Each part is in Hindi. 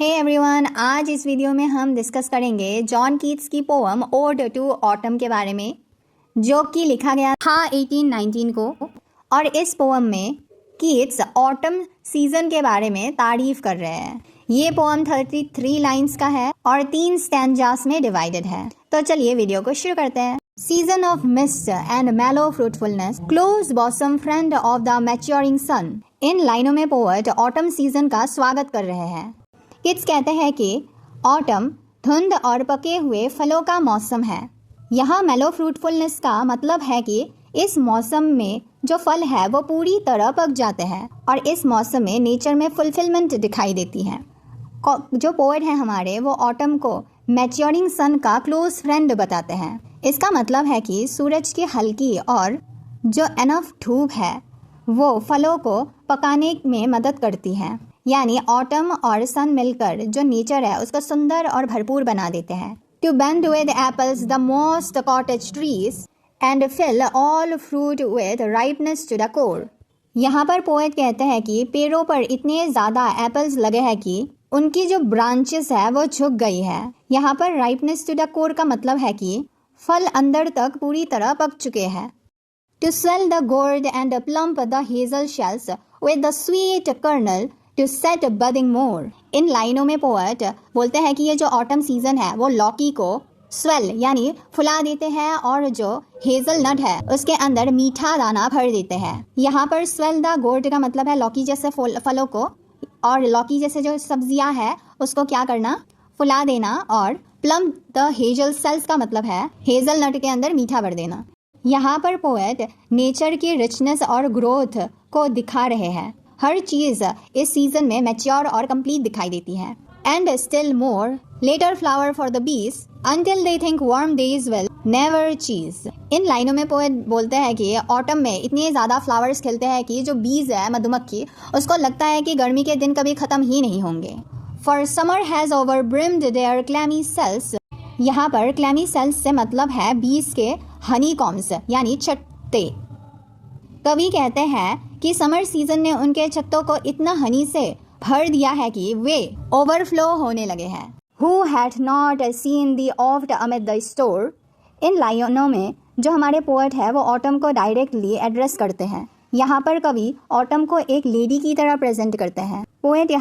हे एवरीवन, आज इस वीडियो में हम डिस्कस करेंगे जॉन कीट्स की पोएम ओड टू ऑटम के बारे में, जो कि लिखा गया था 1819 को। और इस पोएम में कीट्स ऑटम सीजन के बारे में तारीफ कर रहे हैं। ये पोएम 33 लाइंस का है और 3 स्टैंजास में डिवाइडेड है। तो चलिए वीडियो को शुरू करते हैं। Season of mist and mellow fruitfulness, close bosom friend of the maturing sun. इन लाइनों में पोएट ऑटम सीजन का स्वागत कर रहे हैं। किड्स कहते हैं कि ऑटम धुंध और पके हुए फलों का मौसम है। यहाँ मेलो फ्रूटफुलनेस का मतलब है कि इस मौसम में जो फल है वो पूरी तरह पक जाते हैं और इस मौसम में नेचर में फुलफिलमेंट दिखाई देती है। जो पोएट हैं हमारे, वो ऑटम को मैच्योरिंग सन का क्लोज फ्रेंड बताते हैं। इसका मतलब है कि सूरज की हल्की और जो एनफ धूप है वो फलों को पकाने में मदद करती है। यानी ऑटम और सन मिलकर जो नेचर है उसको सुंदर और भरपूर बना देते हैं। To bend with apples the mossed cottage trees and fill all fruit with ripeness to the core. यहाँ पर पोएट कहते हैं कि पेड़ों पर इतने ज़्यादा एप्पल्स लगे हैं कि उनकी जो ब्रांचेस है वो झुक गई है। यहाँ पर राइपनेस टू द कोर का मतलब है कि फल अंदर तक पूरी तरह पक चुके हैं। To swell the gourd and plump the hazel shells with the sweet kernel to set budding more. इन लाइनों में पोएट बोलते हैं कि ये जो ऑटम सीजन है वो लौकी को स्वेल यानी फुला देते हैं और जो हेजल नट है उसके अंदर मीठा दाना भर देते हैं। यहाँ पर स्वेल द गोर्ड का मतलब है लौकी जैसे फलों को, और लौकी जैसे जो सब्जियां है उसको क्या करना, फुला देना। और प्लम्प द हेजल सेल्स का मतलब है हेजल नट के अंदर मीठा भर देना। यहाँ पर पोएट नेचर की रिचनेस और ग्रोथ को दिखा रहे हैं। हर चीज़ इस सीजन में मैच्योर और कंप्लीट दिखाई देती है। And still more later flowers for the bees until they think warm days will never cease. इन लाइनों में पोएट बोलते हैं कि ऑटम में इतने ज़्यादा फ्लावर्स खिलते हैं कि जो बीज है मधुमक्खी, उसको लगता है कि गर्मी के दिन कभी ख़त्म ही नहीं होंगे। For summer has over brimmed their clammy cells. यहाँ पर क्लैमी सेल्स से मतलब है बीज के हनी कॉम्स यानी छत्ते। कवि कहते हैं कि समर सीजन ने उनके छत्तों को इतना हनी से भर दिया है कि वे ओवरफ्लो होने लगे हैं। Who had not seen the oft amid the store। इन लाइनों में जो हमारे पोएट है वो ऑटम को डायरेक्टली एड्रेस करते हैं। यहाँ पर कवि ऑटम को एक लेडी की तरह प्रेजेंट करते हैं। पोएट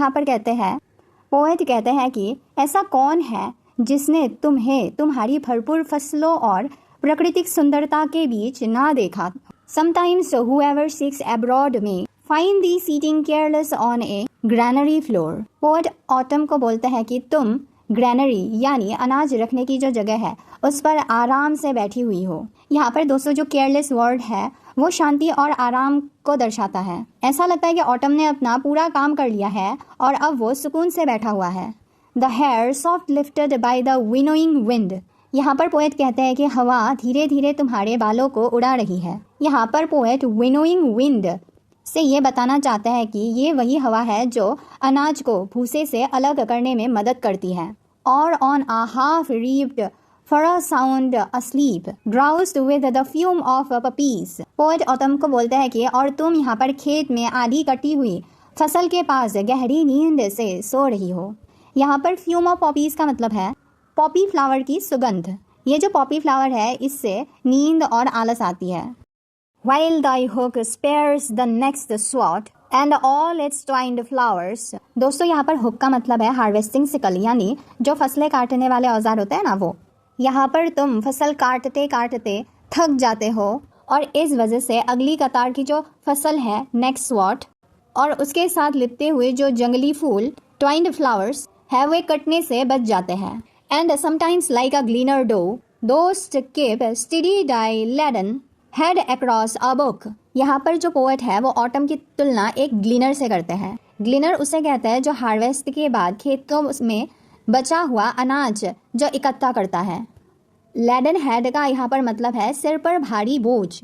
कहते हैं कि ऐसा कौन है जिसने तुम्हें तुम्हारी भरपूर फसलों और प्राकृतिक सुंदरता के बीच ना देखा। Sometimes whoever seeks abroad may find thee sitting careless on a granary floor। Poet autumn को बोलते हैं कि तुम ग्रैनरी यानी अनाज रखने की जो जगह है उस पर आराम से बैठी हुई हो। यहाँ पर दोस्तों जो केयरलेस वर्ड है वो शांति और आराम को दर्शाता है। ऐसा लगता है कि ऑटम ने अपना पूरा काम कर लिया है और अब वो सुकून से बैठा हुआ है। The hair soft lifted by the winnowing wind. यहाँ पर पोएट कहते हैं कि हवा धीरे धीरे तुम्हारे बालों को उड़ा रही है। यहाँ पर पोएट विनोइंग विंड से ये बताना चाहता है कि ये वही हवा है जो अनाज को भूसे से अलग करने में मदद करती है। और on a half reaped furrow a sound asleep drowsed with the fume of poppies. Poet autumn को बोलते हैं कि और तुम यहाँ पर खेत में आधी कटी हुई फसल के पास गहरी नींद से सो रही हो। यहाँ पर फ्यूम ऑफ पॉपीज का मतलब है पॉपी फ्लावर की सुगंध। ये जो पॉपी फ्लावर है इससे नींद और आलस आती है। While thy hook spares the next swat and all its twined flowers। दोस्तों यहाँ पर हुक का मतलब है हार्वेस्टिंग सिकल यानी जो फसलें काटने वाले औजार होते हैं ना वो। यहाँ पर तुम फसल काटते काटते थक जाते हो और इस वजह से अगली कतार की जो फसल है नेक्स्ट स्वॉट और उसके साथ लिपटे हुए जो जंगली फूल ट्वाइंड फ्लावर्स है वे कटने से बच जाते हैं। And sometimes like a gleaner doe, those keep steady die laden head across a book। यहाँ पर जो पोएट है वो ऑटम की तुलना एक ग्लीनर से करते हैं। ग्लीनर उसे कहते हैं जो हार्वेस्ट के बाद खेतों में बचा हुआ अनाज जो इकट्ठा करता है। लैडन हेड का यहाँ पर मतलब है सिर पर भारी बोझ।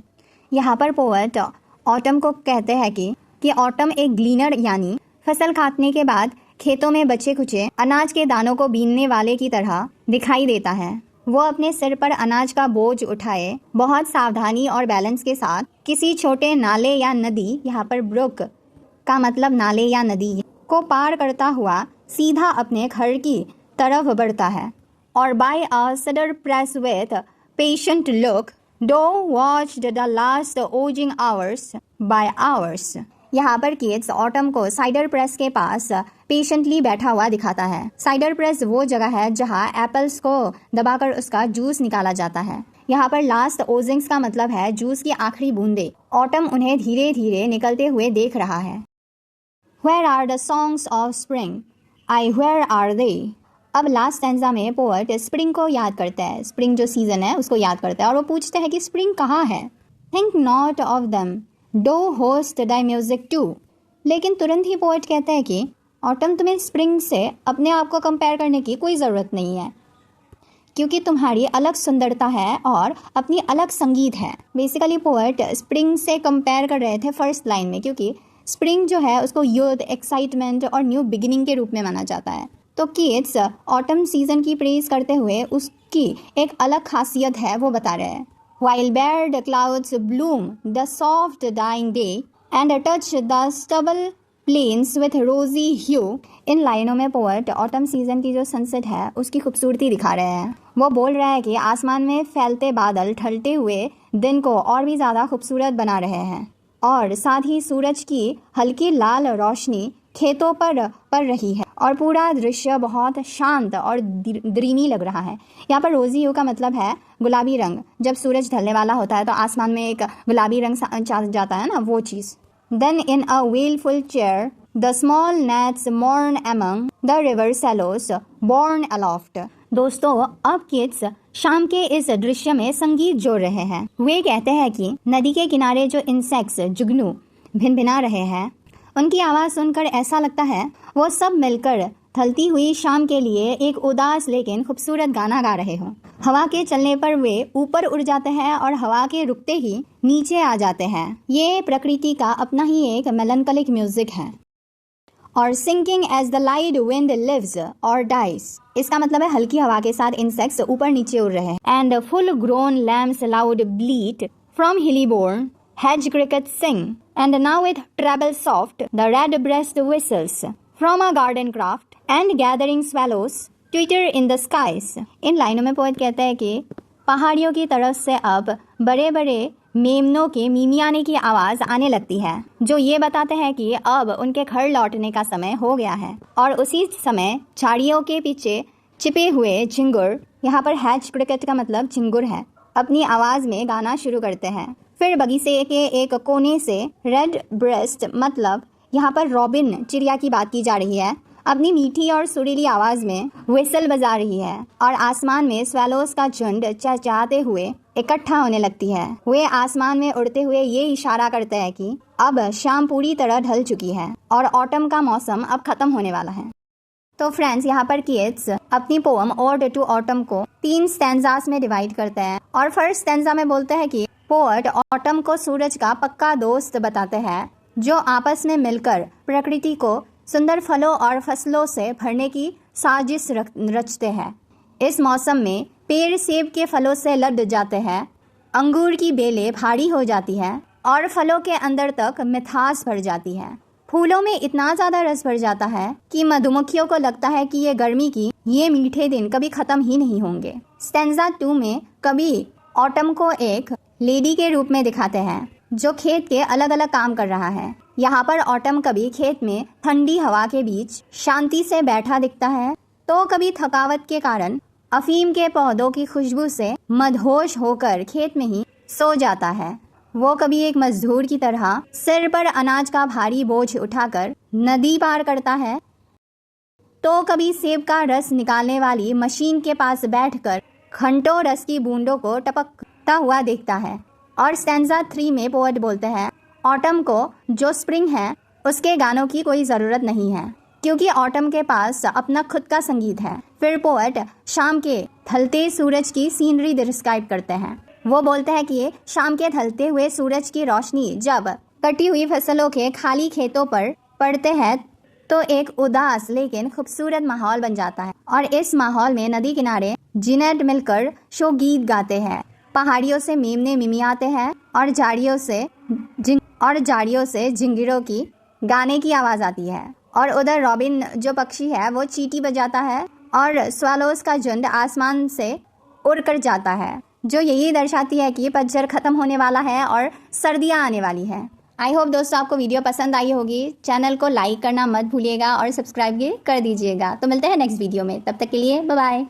यहाँ पर पोएट ऑटम को कहते हैं कि ऑटम एक ग्लीनर यानी फसल काटने के बाद खेतों में बचे खुचे अनाज के दानों को बीनने वाले की तरह दिखाई देता है। वो अपने सिर पर अनाज का बोझ उठाए बहुत सावधानी और बैलेंस के साथ किसी छोटे नाले या नदी, यहाँ पर ब्रुक का मतलब नाले या नदी, को पार करता हुआ सीधा अपने घर की तरफ बढ़ता है और by a cider press with patient look thou watched the last oozing hours by hours. यहाँ पर किड्स ऑटम को साइडर प्रेस के पास पेशेंटली बैठा हुआ दिखाता है। साइडर प्रेस वो जगह है जहाँ एप्पल्स को दबाकर उसका जूस निकाला जाता है। यहाँ पर लास्ट ओजिंग्स का मतलब है जूस की आखिरी बूंदे। ऑटम उन्हें धीरे धीरे निकलते हुए देख रहा है। Where are the songs of spring? Where are they? अब लास्ट स्टैंजा में पोएट स्प्रिंग को याद करता है, स्प्रिंग जो सीजन है उसको याद करता है और वो पूछते हैं कि स्प्रिंग कहाँ है। Think not of them, do host thy music too। लेकिन तुरंत ही पोएट कहता है कि ऑटम तुम्हें स्प्रिंग से अपने आप को कंपेयर करने की कोई ज़रूरत नहीं है, क्योंकि तुम्हारी अलग सुंदरता है और अपनी अलग संगीत है। बेसिकली पोएट स्प्रिंग से कंपेयर कर रहे थे फर्स्ट लाइन में, क्योंकि स्प्रिंग जो है उसको यूथ, एक्साइटमेंट और न्यू बिगिनिंग के रूप में माना जाता है। तो किड्स ऑटम सीजन की प्रेज करते हुए उसकी एक अलग खासियत है वो बता रहे हैं। While bare clouds bloom the soft dying day and touch the stubble plains with rosy hue। इन लाइनों में पोएट ऑटम सीजन की जो सनसेट है उसकी खूबसूरती दिखा रहे हैं। वो बोल रहा है कि आसमान में फैलते बादल ढलते हुए दिन को और भी ज़्यादा खूबसूरत बना रहे हैं और साथ ही सूरज की हल्की लाल रोशनी खेतों पर पड़ रही है और पूरा दृश्य बहुत शांत और ड्रीमी लग रहा है। यहाँ पर रोजी ह्यू का मतलब है गुलाबी रंग। जब सूरज ढलने वाला होता है तो आसमान में एक गुलाबी रंग जाता है ना, वो चीज़। Then in a wailful choir the small gnats mourn among the river sallows borne aloft. दोस्तों अब किड्स शाम के इस दृश्य में संगीत जोड़ रहे हैं। वे कहते हैं कि नदी के किनारे जो इंसेक्ट्स जुगनू भिनभिना रहे हैं उनकी आवाज़ सुनकर ऐसा लगता है वो सब मिलकर ढलती हुई शाम के लिए एक उदास लेकिन खूबसूरत गाना गा रहे हों। हवा के चलने पर वे ऊपर उड़ जाते हैं और हवा के रुकते ही नीचे आ जाते हैं। ये प्रकृति का अपना ही एक मेलंकलिक म्यूजिक है। और sinking as the light wind leaves और डाइस, इसका मतलब है हल्की हवा के साथ इंसेक्ट्स ऊपर नीचे उड़ रहे हैं। And full grown lambs loud bleat from hilly bourn hedge crickets sing, and now with treble soft the red-breast whistles from a garden craft, and gathering swallows twitter in the skies। इन लाइनों में पोएट कहता है कि पहाड़ियों की तरफ से अब बड़े बड़े मेमनों के मिमियाने की आवाज़ आने लगती है, जो ये बताते हैं कि अब उनके घर लौटने का समय हो गया है। और उसी समय झाड़ियों के पीछे छिपे हुए झिंगुर, यहाँ पर हैज क्रिकेट का मतलब झिंगुर है, अपनी आवाज़ में गाना शुरू करते हैं। फिर बगीचे के एक कोने से रेड ब्रेस्ट मतलब यहाँ पर रॉबिन चिड़िया की बात की जा रही है, अपनी मीठी और सुरीली आवाज़ में व्हिसल बजा रही है और आसमान में स्वेलोस का झुंड चहचहाते हुए इकट्ठा होने लगती है। वे आसमान में उड़ते हुए ये इशारा करते हैं कि अब शाम पूरी तरह ढल चुकी है और ऑटम का मौसम अब खत्म होने वाला है। तो फ्रेंड्स यहाँ पर किड्स अपनी पोएम ओड टू ऑटम को 3 स्टैंजास में डिवाइड करते हैं और फर्स्ट स्टैंजा में बोलते हैं कि पोएट ऑटम को सूरज का पक्का दोस्त बताते हैं जो आपस में मिलकर प्रकृति को सुंदर फलों और फसलों से भरने की साजिश रचते हैं। इस मौसम में पेड़ सेब के फलों से लद जाते हैं, अंगूर की बेलें भारी हो जाती हैं और फलों के अंदर तक मिठास भर जाती है। फूलों में इतना ज़्यादा रस भर जाता है कि मधुमक्खियों को लगता है कि ये गर्मी की ये मीठे दिन कभी ख़त्म ही नहीं होंगे। स्टैंजा 2 में कवि ऑटम को एक लेडी के रूप में दिखाते हैं जो खेत के अलग अलग काम कर रहा है। यहाँ पर ऑटम कभी खेत में ठंडी हवा के बीच शांति से बैठा दिखता है, तो कभी थकावट के कारण अफीम के पौधों की खुशबू से मदहोश होकर खेत में ही सो जाता है। वो कभी एक मजदूर की तरह सिर पर अनाज का भारी बोझ उठाकर नदी पार करता है, तो कभी सेब का रस निकालने वाली मशीन के पास बैठकर घंटों रस की बूंदों को टपकता हुआ देखता है। और स्टैंजा 3 में पोएट बोलते हैं ऑटम को जो स्प्रिंग है उसके गानों की कोई ज़रूरत नहीं है, क्योंकि ऑटम के पास अपना खुद का संगीत है। फिर पोएट शाम के ढलते सूरज की सीनरी डिस्क्राइब करते हैं। वो बोलते हैं कि शाम के ढलते हुए सूरज की रोशनी जब कटी हुई फसलों के खाली खेतों पर पड़ते हैं तो एक उदास लेकिन खूबसूरत माहौल बन जाता है। और इस माहौल में नदी किनारे जिनेट मिलकर शो गीत गाते हैं, पहाड़ियों से मेमने मिमियाते हैं और झाड़ियों से झिंगुरों की गाने की आवाज़ आती है। और उधर रॉबिन जो पक्षी है वो चींटी बजाता है और स्वैलोज का झुंड आसमान से उड़कर जाता है, जो यही दर्शाती है कि पतझड़ खत्म होने वाला है और सर्दियाँ आने वाली है। आई होप दोस्तों आपको वीडियो पसंद आई होगी। चैनल को लाइक करना मत भूलिएगा और सब्सक्राइब भी कर दीजिएगा। तो मिलते हैं नेक्स्ट वीडियो में, तब तक के लिए बाय बाय।